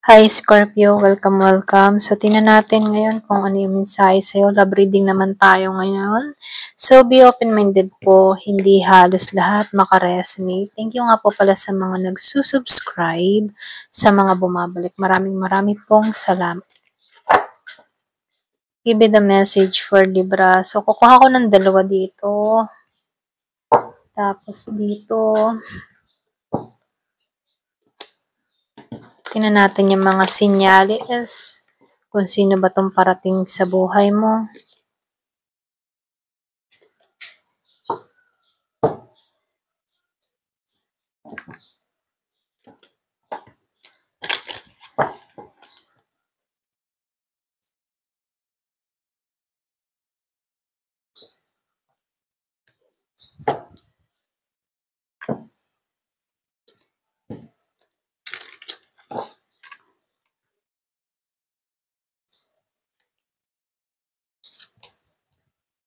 Hi Scorpio, welcome, welcome. So, tingnan natin ngayon kung ano yung mensahe sa'yo. Love reading naman tayo ngayon. So, be open-minded po. Hindi halos lahat makaresonate. Thank you nga po pala sa mga nagsusubscribe, sa mga bumabalik. Maraming pong salamat. Give me the message for Libra. So, kukuha ko ng dalawa dito. Tapos dito. Tingnan natin yung mga sinyales. Kung sino ba tong parating sa buhay mo.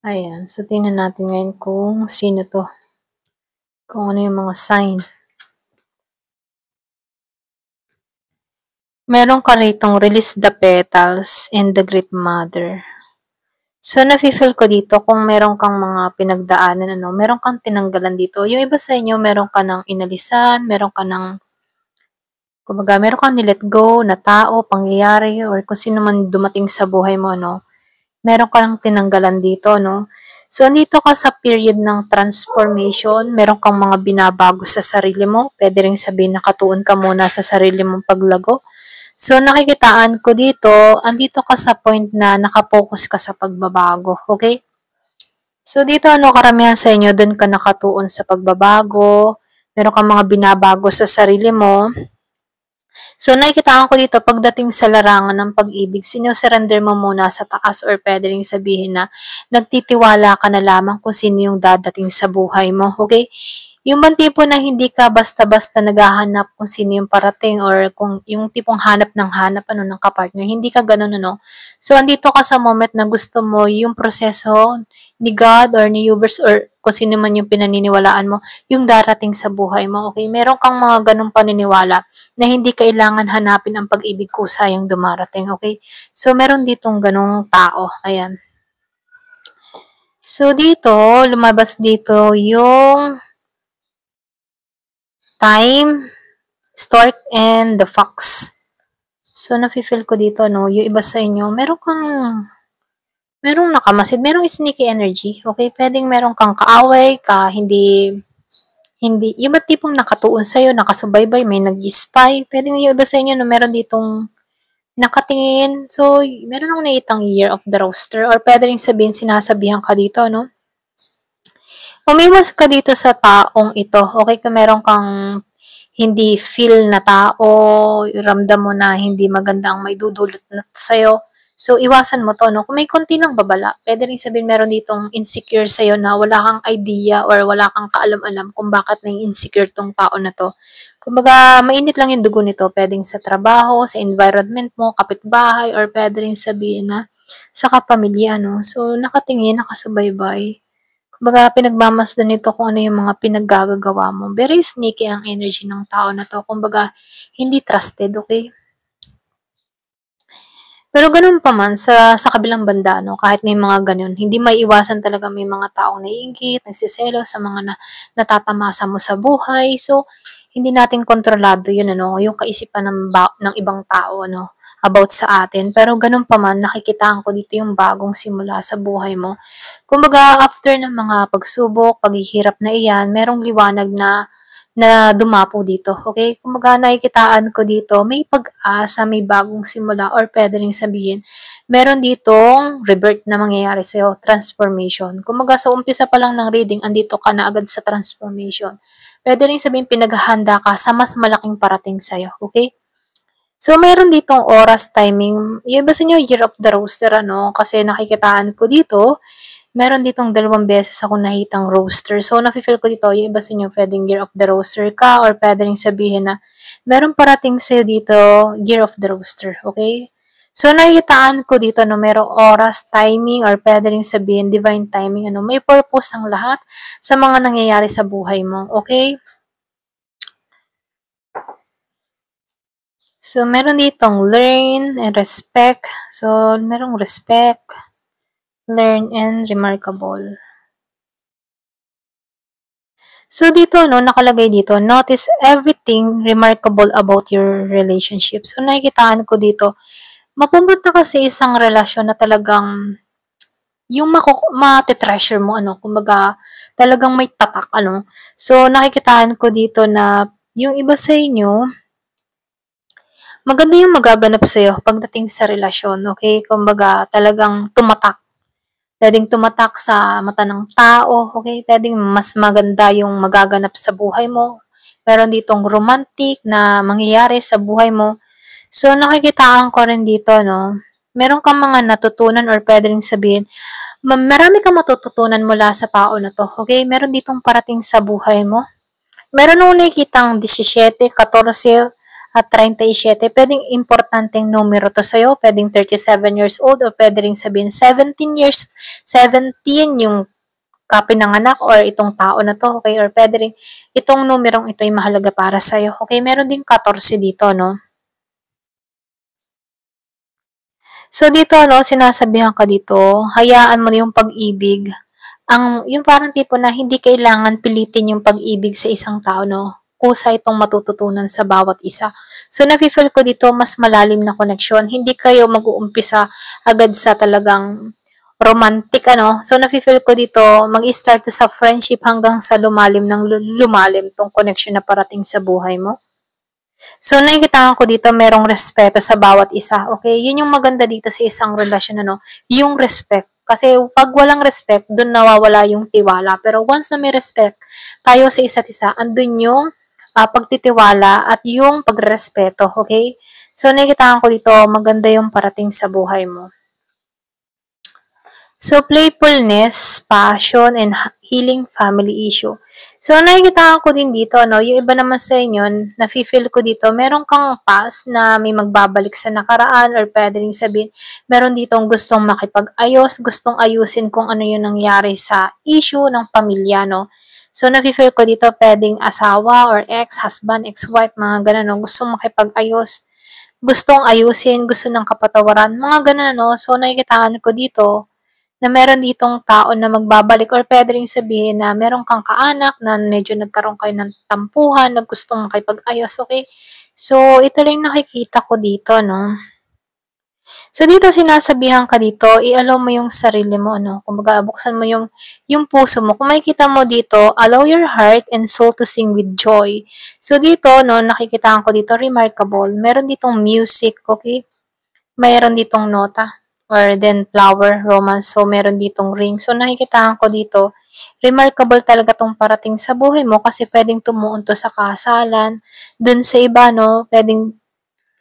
Ayan. So, tingnan natin ngayon kung sino to. Kung ano yung mga sign. Meron ka ritong release the petals and the great mother. So, nafe-feel ko dito kung meron kang mga pinagdaanan, meron kang tinanggalan dito. Yung iba sa inyo, meron ka ng inalisan, meron ka ng, kumbaga, meron kang nilet go na tao, pangyayari, or kung sino man dumating sa buhay mo, meron ka ng tinanggalan dito, So, andito ka sa period ng transformation, meron kang mga binabago sa sarili mo, pwede rin sabihin nakatuon ka muna sa sarili mong paglago. So, nakikitaan ko dito, andito ka sa point na nakapokus ka sa pagbabago, okay? So, dito karamihan sa inyo, dun ka nakatuon sa pagbabago, meron kang mga binabago sa sarili mo. So, nakikitaan ko dito, pagdating sa larangan ng pag-ibig, sinusurrender mo muna sa taas or pwede rin sabihin na nagtitiwala ka na lamang kung sino yung dadating sa buhay mo, okay? Yung bang tipo na hindi ka basta-basta naghahanap kung sino yung parating or kung yung tipong hanap ng kapartner, hindi ka ganun, So, andito ka sa moment na gusto mo yung proseso ni God or ni universe or kung sino man yung pinaniniwalaan mo, yung darating sa buhay mo, okay? Meron kang mga ganung paniniwala na hindi kailangan hanapin ang pag-ibig kusa yung dumarating, okay? So, meron ditong ganung tao, ayan. So, dito, lumabas dito yung time, stork, and the fox. So, nafe-feel ko dito, yung iba sa inyo, merong nakamasid, merong sneaky energy, okay? Pwedeng meron kang kaaway, hindi, iba tipong nakatuon sa'yo, nakasubaybay, may nag-spy, pwedeng yung iba sa inyo, meron ditong nakatingin, so, meron akong nakitang year of the roaster, or pwede rin sabihin, sinasabihan ka dito, Umiwas ka dito sa taong ito, okay? Kung meron kang hindi feel na tao, ramdam mo na hindi maganda ang may dudulot na sa'yo. So, iwasan mo to, Kung may konti ng babala, pwede rin sabihin meron ditong insecure sa'yo na wala kang idea or wala kang kaalam-alam kung bakit na insecure tong tao na to. Kumbaga, mainit lang yung dugo nito. Pwedeng sa trabaho, sa environment mo, kapitbahay, or pwede rin sabihin na sa kapamilya, So, nakatingin, nakasubaybay. Kumbaga, pinagmamasdan nito kung ano yung mga pinaggagawa mo. Very sneaky ang energy ng tao na to. Kumbaga, hindi trusted, okay? Pero ganun pa man, sa kabilang banda, kahit may mga ganun, hindi may iwasan talaga may mga taong naiingit, nagsiselo sa mga natatamasa mo sa buhay. So, hindi natin kontrolado yun, yung kaisipan ng ibang tao, about sa atin. Pero ganun pa man, nakikitaan ko dito yung bagong simula sa buhay mo. Kumbaga, after ng mga pagsubok, paghihirap na iyan, merong liwanag na dumapo dito, okay? Kumbaga, nakikitaan ko dito, may pag-asa, may bagong simula, or pwede rin sabihin, meron ditong rebirth na mangyayari sa'yo, transformation. Kumbaga, sa umpisa pa lang ng reading, andito ka na agad sa transformation. Pwede rin sabihin, pinaghahanda ka sa mas malaking parating sa'yo, okay? So, meron ditong oras, timing. Yung iba sa inyo, year of the roaster, Kasi nakikitaan ko dito, meron ditong 2 beses ako nakitang roaster. So, nafe-feel ko dito, yung iba sa inyo, pwedeng year of the roaster ka, or pwede rin sabihin na, meron parating sa'yo dito, year of the roaster, okay? So, nakikitaan ko dito, merong oras, timing, or pwede rin sabihin, divine timing, may purpose ang lahat sa mga nangyayari sa buhay mo, okay? So, meron ditong learn and respect. So, merong respect, learn, and remarkable. So, dito, no, nakalagay dito, notice everything remarkable about your relationship. So, nakikitaan ko dito, mapupunta ka sa isang relasyon na talagang yung mate-treasure mo, ano, kumbaga, talagang may tatak, ano. So, nakikitaan ko dito na yung iba sa inyo, maganda yung magaganap sa'yo pagdating sa relasyon, okay? Kumbaga, talagang tumatak. Pwedeng tumatak sa mata ng tao, okay? Pwedeng mas maganda yung magaganap sa buhay mo. Meron ditong romantic na mangyayari sa buhay mo. So, nakikitaan ko rin dito, no? Meron kang mga natutunan or pwede rin sabihin, marami kang matututunan mula sa tao na to, okay? Meron ditong parating sa buhay mo. Meron akong nakikitang 17, 14, at 37. Pwedeng importanteng numero to sa'yo. Pwedeng 37 years old or pwede rin sabihin 17 yung kapinanganak or itong tao na to. Okay? Or pwede rin itong numerong ito ay mahalaga para sa'yo. Okay? Meron din 14 dito, no? So, dito, no, sinasabihan ka dito, hayaan mo na yung pag-ibig. Yung parang tipo na hindi kailangan pilitin yung pag-ibig sa isang tao, no? Kusa itong matututunan sa bawat isa. So, nafe-feel ko dito mas malalim na connection. Hindi kayo mag-uumpisa agad sa talagang romantic, ano? So, nafe-feel ko dito, mag-start sa friendship hanggang sa lumalim ng lumalim tong connection na parating sa buhay mo. So, nakikita ko dito merong respeto sa bawat isa. Okay? Yun yung maganda dito sa isang relasyon, ano? Yung respect. Kasi pag walang respect, dun nawawala yung tiwala. Pero once na may respect tayo sa isa't isa, andun yung pagtitiwala at yung pagrespeto. Okay? So, nakikita ko dito, maganda yung parating sa buhay mo. So, playfulness, passion, and healing family issue. So, nakikita ko din dito, no, yung iba naman sa inyo, nafe-feel ko dito, meron kang past na may magbabalik sa nakaraan or pwede rin sabihin, meron ditong gustong makipag-ayos, gustong ayusin kung ano yung nangyari sa issue ng pamilya, no. So, nafe-feel ko dito, pwedeng asawa or ex-husband, ex-wife, mga ganun, no, gustong makipag-ayos, gustong ayusin, gusto ng kapatawaran, mga ganun, no. So, nakikitaan ko dito, na meron ditong tao na magbabalik or pwede rin sabihin na meron kang kaanak na medyo nagkaroon kayo ng tampuhan, na gustong makipag-ayos, okay? So, ito rin nakikita ko dito, no? So, dito sinasabihan ka dito, i-allow mo yung sarili mo, ano? Kumbaga, buksan mo yung puso mo. Kung makikita mo dito, allow your heart and soul to sing with joy. So, dito, no, nakikita ko dito, remarkable. Meron ditong music, okay? Mayroon ditong nota or then flower, romance. So, meron ditong ring. So, nakikita ko dito, remarkable talaga tong parating sa buhay mo kasi pwedeng tumuon to sa kasalan. Dun sa iba, no, pwedeng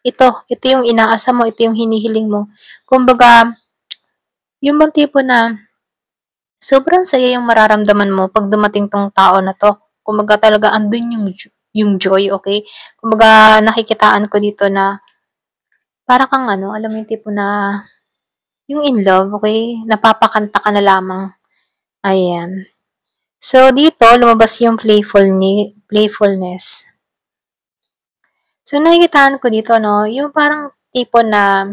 ito yung inaasa mo, ito yung hinihiling mo. Kumbaga, yung bang tipo na sobrang saya yung mararamdaman mo pag dumating tong tao na to. Kumbaga talaga andun yung joy, okay? Kumbaga nakikitaan ko dito na para kang ano, alam mo yung tipo na yung in love, okay? Napapakanta ka na lamang. Ayan. So, dito, lumabas yung playfulness. So, nakikitaan ko dito, no, yung parang tipo na,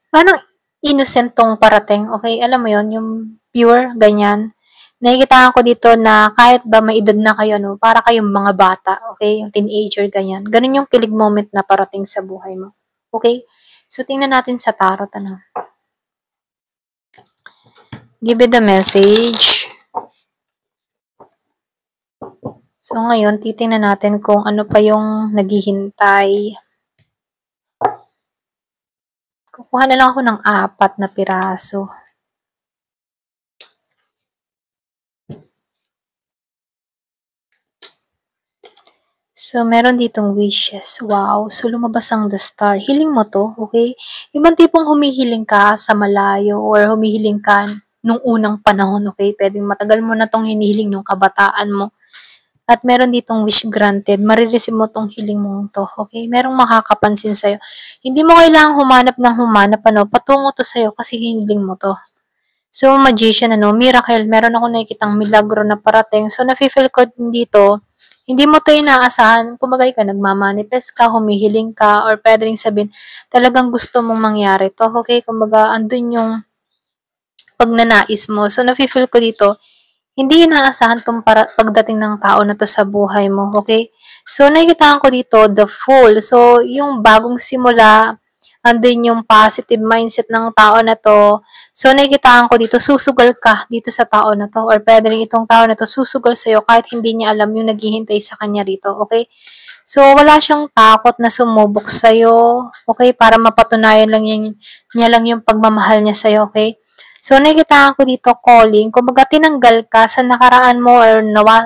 parang innocent tong parating, okay? Alam mo yon yung pure, ganyan. Nakikitaan ko dito na kahit ba may edad na kayo, no, para kayong mga bata, okay? Yung teenager, ganyan. Ganun yung kilig moment na parating sa buhay mo. Okay? So, tingnan natin sa tarot, ano. Give it the message. So, ngayon, titingnan natin kung ano pa yung naghihintay. Kukuha na lang ako ng 4 na piraso. So, meron ditong wishes. Wow. So, lumabas ang the star. Hiling mo to, okay? Ibang tipong humihiling ka sa malayo or humihiling ka nung unang panahon, okay? Pwedeng matagal mo na tong hinihiling nung kabataan mo. At meron ditong wish granted. Marireceive mo tong hiling mo to. Okay? Merong makakapansin sa'yo. Hindi mo kailangang humanap ng humanap. Ano? Patungo to sa'yo kasi hiling mo to. So, magician, ano? Miracle. Meron ako nakikitang milagro na parating. So, nafe-feel ko dito Hindi mo 'to inaasahan, kumbaga ikaw nagma-manifest ka, humihiling ka, or puwede ring sabihin talagang gusto mong mangyari 'to, okey? Kumbaga andun yung pagnanais mo. So, nafi-feel ko dito, hindi inaasahan 'tong pagdating ng tao na 'to sa buhay mo, okey? So, nakikitaan ko dito the Fool. So, yung bagong simula, andun yung positive mindset ng tao na 'to. So, nakikitaan ko dito susugal ka dito sa tao na 'to, or puwede rin itong tao na 'to susugal sa'yo kahit hindi niya alam yung naghihintay sa kanya rito, okey? So, wala siyang takot na sumubok sa'yo, okey, para mapatunayan lang niya lang yung pagmamahal niya sa'yo, okey? So, nakikitaan ko dito calling, kumbaga tinanggal ka sa nakaraan mo, or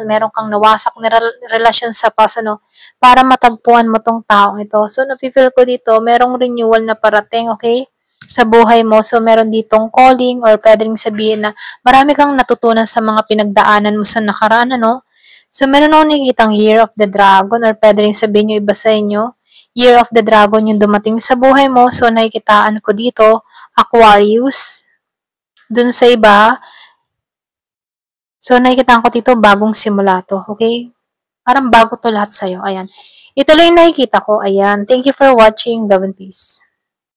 meron kang nawasak na relasyon sa past, ano, para matagpuan mo 'tong taong ito. So, nafi-feel ko dito merong renewal na parating, okey, sa buhay mo. So, meron ditong calling, or puwede ring sabihin na marami kang natutunan sa mga pinagdaanan mo sa nakaraan, ano. So, meron akong nakikitang Year of the Dragon, or puwede ring sabihin yung iba sa inyo, Year of the Dragon yung dumating sa buhay mo. So, nakikitaan ko dito Aquarius. Dun sa iba, so nakikitaan ko dito bagong simula 'to, okey? Parang bago 'to lahat sa'yo, ayan. Ito lang yung nakikita ko, ayan. Thank you for watching. Love and peace.